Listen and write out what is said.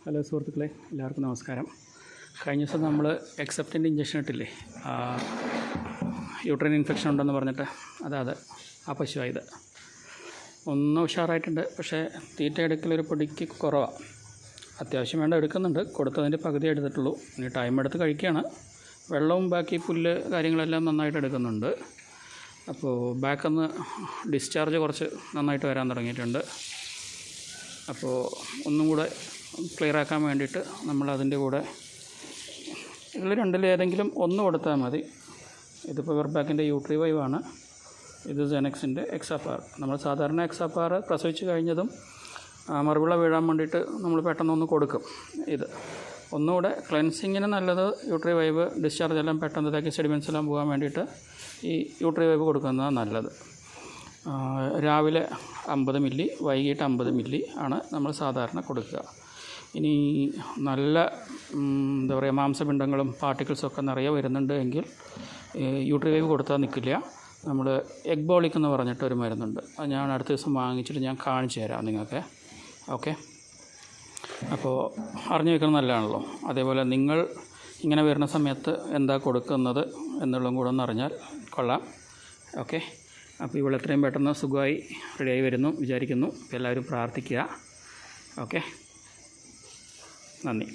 Hello സുഹൃത്തുക്കളെ, എല്ലാവർക്കും നമസ്കാരം. കഴിഞ്ഞ ദിവസം നമ്മൾ എക്സെപ്റ്റിൻ്റെ ഇഞ്ചക്ഷൻ ഇട്ടില്ലേ, യൂട്രൈൻ ഇൻഫെക്ഷൻ ഉണ്ടെന്ന് പറഞ്ഞിട്ട്. ആ പശുവായത് ഒന്ന് ഉഷാറായിട്ടുണ്ട്. പക്ഷേ തീറ്റ എടുക്കലൊരു പൊടിക്ക് കുറവാണ്. അത്യാവശ്യം വേണ്ട എടുക്കുന്നുണ്ട്. കൊടുത്തതിൻ്റെ പകുതി എടുത്തിട്ടുള്ളൂ. ഇനി ടൈം എടുത്ത് കഴിക്കുകയാണ്. വെള്ളവും ബാക്കി പുല്ല് കാര്യങ്ങളെല്ലാം നന്നായിട്ട് എടുക്കുന്നുണ്ട്. അപ്പോൾ ബാക്കൊന്ന് ഡിസ്ചാർജ് കുറച്ച് നന്നായിട്ട് വരാൻ തുടങ്ങിയിട്ടുണ്ട്. അപ്പോൾ ഒന്നും കൂടെ ക്ലിയറാക്കാൻ വേണ്ടിയിട്ട് നമ്മൾ അതിൻ്റെ കൂടെ ഇതിൽ രണ്ടിലേതെങ്കിലും ഒന്ന് കൊടുത്താൽ മതി. ഇതിപ്പോൾ വെർബാക്കിൻ്റെ യൂട്രിവൈവ് ആണ്. ഇത് സെനക്സിൻ്റെ എക്സാപാർ. നമ്മൾ സാധാരണ എക്സാപാർ പ്രസവിച്ച് കഴിഞ്ഞതും മറുവിള വീഴാൻ വേണ്ടിയിട്ട് നമ്മൾ പെട്ടെന്നൊന്ന് കൊടുക്കും. ഇത് ഒന്നുകൂടെ ക്ലെൻസിങ്ങിന് നല്ലത് യൂട്രിവൈവ്. ഡിസ്ചാർജ് എല്ലാം പെട്ടെന്ന് ഇതാക്കി സെഡിമെൻറ്റ്സ് എല്ലാം പോകാൻ വേണ്ടിയിട്ട് ഈ യൂട്രിവൈവ് കൊടുക്കുന്നതാണ് നല്ലത്. രാവിലെ 50 മില്ലി, വൈകിട്ട് 50 മില്ലി ആണ് നമ്മൾ സാധാരണ കൊടുക്കുക. ഇനി നല്ല മാംസപിണ്ഡങ്ങളും പാർട്ടിക്കിൾസൊക്കെ നിറയെ വരുന്നുണ്ട് എങ്കിൽ യൂട്രിവൈവ് കൊടുത്താൽ നിൽക്കില്ല. നമ്മൾ എഗ് ബോളിക് എന്ന് പറഞ്ഞിട്ടൊരു മരുന്നുണ്ട്. അത് ഞാൻ അടുത്ത ദിവസം വാങ്ങിച്ചിട്ട് ഞാൻ കാണിച്ചു തരാം നിങ്ങൾക്ക്. ഓക്കെ, അപ്പോൾ അറിഞ്ഞു വെക്കുന്നത് നല്ലതാണല്ലോ. അതേപോലെ നിങ്ങൾ ഇങ്ങനെ വരുന്ന സമയത്ത് എന്താ കൊടുക്കുന്നത് എന്നുള്ളതും കൂടെ ഒന്ന് അറിഞ്ഞാൽ കൊള്ളാം. ഓക്കെ, അപ്പോൾ ഇവിടെ എത്രയും പെട്ടെന്ന് സുഖമായി റെഡിയായി വരുന്നു വിചാരിക്കുന്നു. അപ്പോൾ എല്ലാവരും പ്രാർത്ഥിക്കുക. ഓക്കെ, നന്ദി.